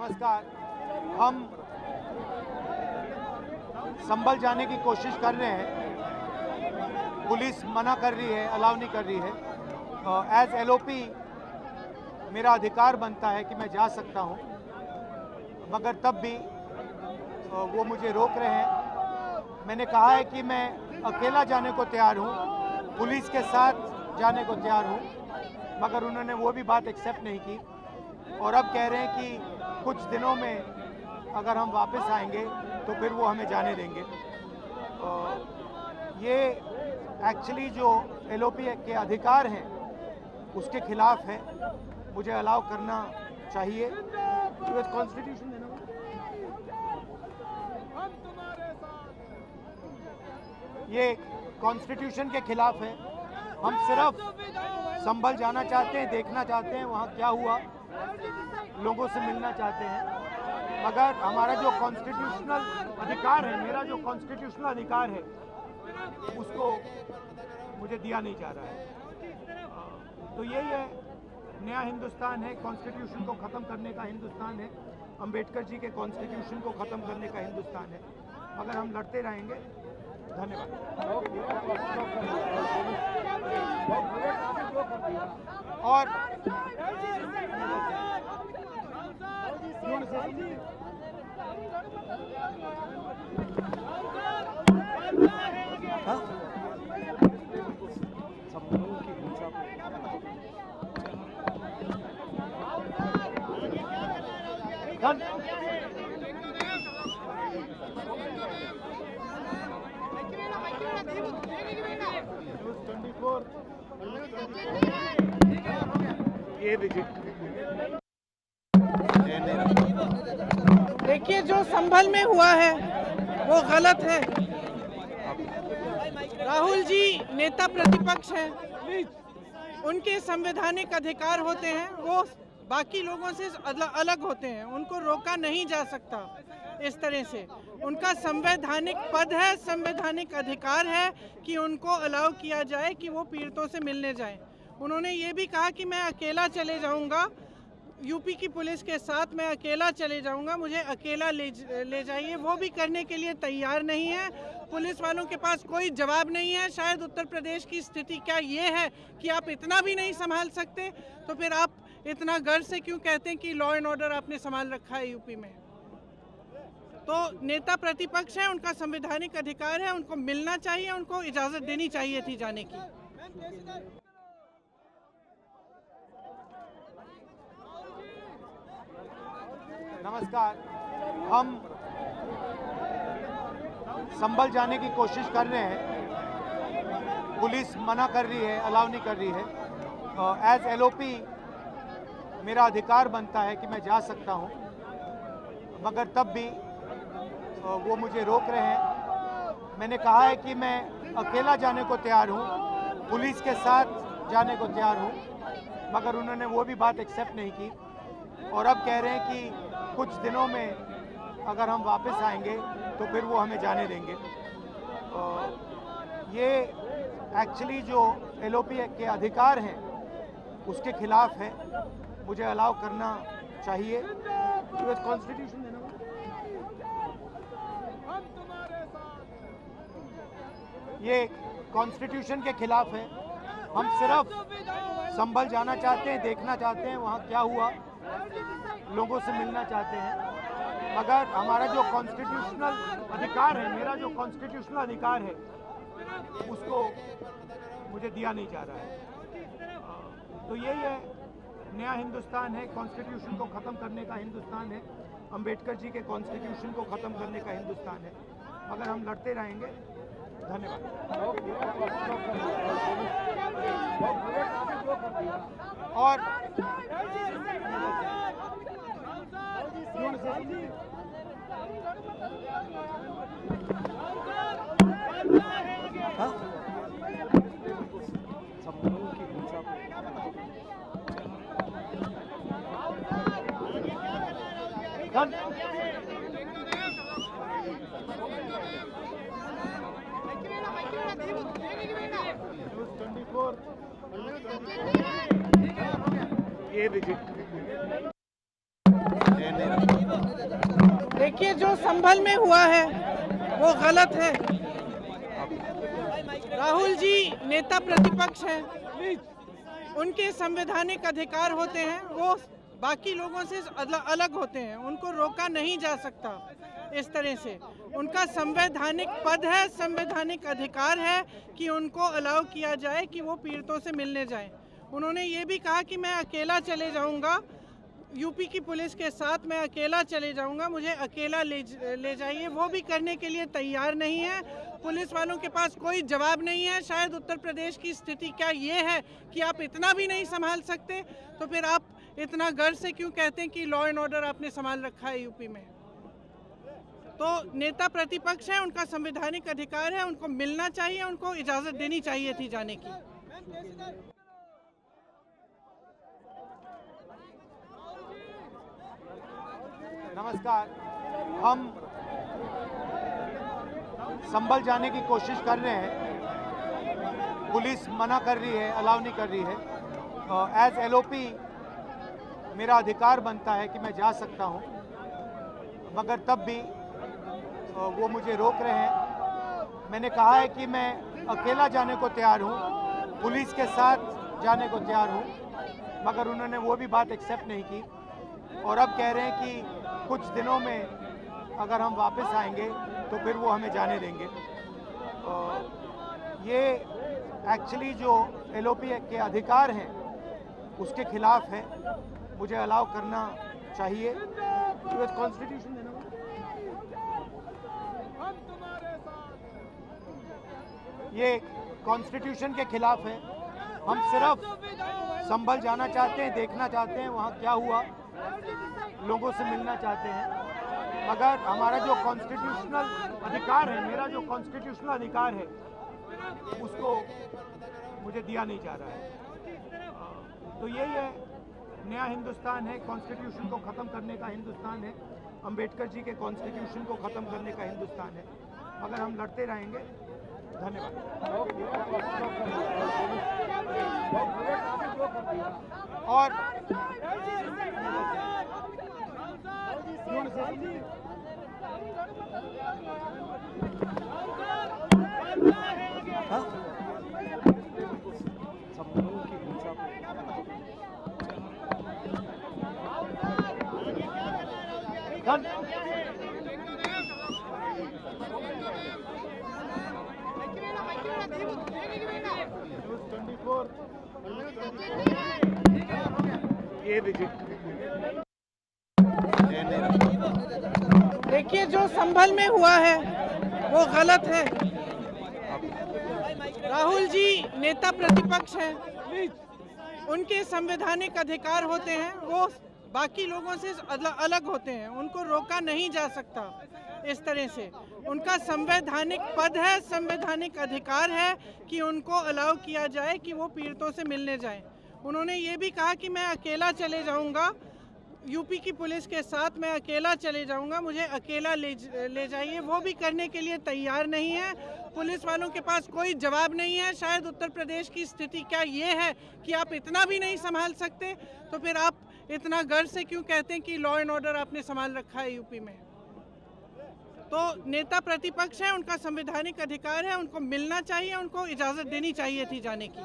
नमस्कार। हम संभल जाने की कोशिश कर रहे हैं। पुलिस मना कर रही है, अलाउ नहीं कर रही है। एज एलओपी मेरा अधिकार बनता है कि मैं जा सकता हूं, मगर तब भी वो मुझे रोक रहे हैं। मैंने कहा है कि मैं अकेला जाने को तैयार हूं, पुलिस के साथ जाने को तैयार हूं, मगर उन्होंने वो भी बात एक्सेप्ट नहीं की और अब कह रहे हैं कि कुछ दिनों में अगर हम वापस आएंगे तो फिर वो हमें जाने देंगे। ये एक्चुअली जो एलओपी के अधिकार हैं उसके खिलाफ है। मुझे अलाउ करना चाहिए। कॉन्स्टिट्यूशन है ना, ये कॉन्स्टिट्यूशन के खिलाफ है। हम सिर्फ संभल जाना चाहते हैं, देखना चाहते हैं वहाँ क्या हुआ, लोगों से मिलना चाहते हैं, मगर हमारा जो कॉन्स्टिट्यूशनल अधिकार है, मेरा जो कॉन्स्टिट्यूशनल अधिकार है, उसको मुझे दिया नहीं जा रहा है। तो यही है, नया हिंदुस्तान है, कॉन्स्टिट्यूशन को ख़त्म करने का हिंदुस्तान है, अंबेडकर जी के कॉन्स्टिट्यूशन को ख़त्म करने का हिंदुस्तान है, मगर हम लड़ते रहेंगे। धन्यवाद। और देखिए, जो संभल में हुआ है वो गलत है। राहुल जी नेता प्रतिपक्ष हैं, उनके संवैधानिक अधिकार होते हैं, वो बाकी लोगों से अलग होते हैं, उनको रोका नहीं जा सकता। इस तरह से उनका संवैधानिक पद है, संवैधानिक अधिकार है कि उनको अलाउ किया जाए कि वो पीड़ितों से मिलने जाएं। उन्होंने ये भी कहा कि मैं अकेला चले जाऊंगा, यूपी की पुलिस के साथ मैं अकेला चले जाऊंगा, मुझे अकेला ले जाइए। वो भी करने के लिए तैयार नहीं है। पुलिस वालों के पास कोई जवाब नहीं है। शायद उत्तर प्रदेश की स्थिति क्या ये है कि आप इतना भी नहीं संभाल सकते, तो फिर आप इतना गर्व से क्यों कहते हैं कि लॉ एंड ऑर्डर आपने संभाल रखा है यूपी में? तो नेता प्रतिपक्ष है, उनका संवैधानिक अधिकार है, उनको मिलना चाहिए, उनको इजाजत देनी चाहिए थी जाने की। नमस्कार। हम संभल जाने की कोशिश कर रहे हैं। पुलिस मना कर रही है, अलाउ नहीं कर रही है। एज एलओपी मेरा अधिकार बनता है कि मैं जा सकता हूं, मगर तब भी वो मुझे रोक रहे हैं। मैंने कहा है कि मैं अकेला जाने को तैयार हूं, पुलिस के साथ जाने को तैयार हूं, मगर उन्होंने वो भी बात एक्सेप्ट नहीं की और अब कह रहे हैं कि कुछ दिनों में अगर हम वापस आएंगे तो फिर वो हमें जाने देंगे। ये एक्चुअली जो एलओपी के अधिकार हैं उसके खिलाफ है। मुझे अलाउ करना चाहिए। कॉन्स्टिट्यूशन है ना, ये कॉन्स्टिट्यूशन के खिलाफ है। हम सिर्फ संभल जाना चाहते हैं, देखना चाहते हैं वहाँ क्या हुआ, लोगों से मिलना चाहते हैं, मगर हमारा जो कॉन्स्टिट्यूशनल अधिकार है, मेरा जो कॉन्स्टिट्यूशनल अधिकार है, उसको मुझे दिया नहीं जा रहा है। तो यही है, नया हिंदुस्तान है, कॉन्स्टिट्यूशन को ख़त्म करने का हिंदुस्तान है, अंबेडकर जी के कॉन्स्टिट्यूशन को ख़त्म करने का हिंदुस्तान है, मगर हम लड़ते रहेंगे। धन्यवाद। और ये देखिए, जो संभल में हुआ है वो गलत है। राहुल जी नेता प्रतिपक्ष हैं, उनके संवैधानिक अधिकार होते हैं, वो बाकी लोगों से अलग होते हैं, उनको रोका नहीं जा सकता इस तरह से। उनका संवैधानिक पद है, संवैधानिक अधिकार है कि उनको अलाउ किया जाए कि वो पीड़ितों से मिलने जाएं। उन्होंने ये भी कहा कि मैं अकेला चले जाऊंगा, यूपी की पुलिस के साथ मैं अकेला चले जाऊंगा, मुझे अकेला ले जाइए। वो भी करने के लिए तैयार नहीं है। पुलिस वालों के पास कोई जवाब नहीं है। शायद उत्तर प्रदेश की स्थिति क्या ये है कि आप इतना भी नहीं संभाल सकते, तो फिर आप इतना गर्व से क्यों कहते हैं कि लॉ एंड ऑर्डर आपने संभाल रखा है यूपी में? तो नेता प्रतिपक्ष है, उनका संवैधानिक अधिकार है, उनको मिलना चाहिए, उनको इजाजत देनी चाहिए थी जाने की। नमस्कार। हम संभल जाने की कोशिश कर रहे हैं, पुलिस मना कर रही है, अलाउ नहीं कर रही है। एज एलओपी मेरा अधिकार बनता है कि मैं जा सकता हूं, मगर तब भी वो मुझे रोक रहे हैं। मैंने कहा है कि मैं अकेला जाने को तैयार हूं, पुलिस के साथ जाने को तैयार हूं, मगर उन्होंने वो भी बात एक्सेप्ट नहीं की और अब कह रहे हैं कि कुछ दिनों में अगर हम वापस आएंगे तो फिर वो हमें जाने देंगे। ये एक्चुअली जो एलओपी के अधिकार हैं उसके खिलाफ है, मुझे अलाउ करना चाहिए। कॉन्स्टिट्यूशन है ना, ये कॉन्स्टिट्यूशन के खिलाफ है। हम सिर्फ संभल जाना चाहते हैं, देखना चाहते हैं वहाँ क्या हुआ, लोगों से मिलना चाहते हैं, मगर हमारा जो कॉन्स्टिट्यूशनल अधिकार है, मेरा जो कॉन्स्टिट्यूशनल अधिकार है, उसको मुझे दिया नहीं जा रहा है। तो यही है, नया हिंदुस्तान है, कॉन्स्टिट्यूशन को ख़त्म करने का हिंदुस्तान है, अंबेडकर जी के कॉन्स्टिट्यूशन को ख़त्म करने का हिंदुस्तान है, मगर हम लड़ते रहेंगे। धन्यवाद। और देखिए, जो संभल में हुआ है वो गलत है। राहुल जी नेता प्रतिपक्ष हैं, उनके संवैधानिक अधिकार होते हैं, वो बाकी लोगों से अलग होते हैं, उनको रोका नहीं जा सकता इस तरह से। उनका संवैधानिक पद है, संवैधानिक अधिकार है कि उनको अलाउ किया जाए कि वो पीड़ितों से मिलने जाएं। उन्होंने ये भी कहा कि मैं अकेला चले जाऊंगा, यूपी की पुलिस के साथ मैं अकेला चले जाऊंगा, मुझे अकेला ले जाइए। वो भी करने के लिए तैयार नहीं है। पुलिस वालों के पास कोई जवाब नहीं है। शायद उत्तर प्रदेश की स्थिति क्या ये है कि आप इतना भी नहीं संभाल सकते, तो फिर आप इतना गर्व से क्यों कहते हैं कि लॉ एंड ऑर्डर आपने संभाल रखा है यूपी में? तो नेता प्रतिपक्ष है, उनका संवैधानिक अधिकार है, उनको मिलना चाहिए, उनको इजाजत देनी चाहिए थी जाने की।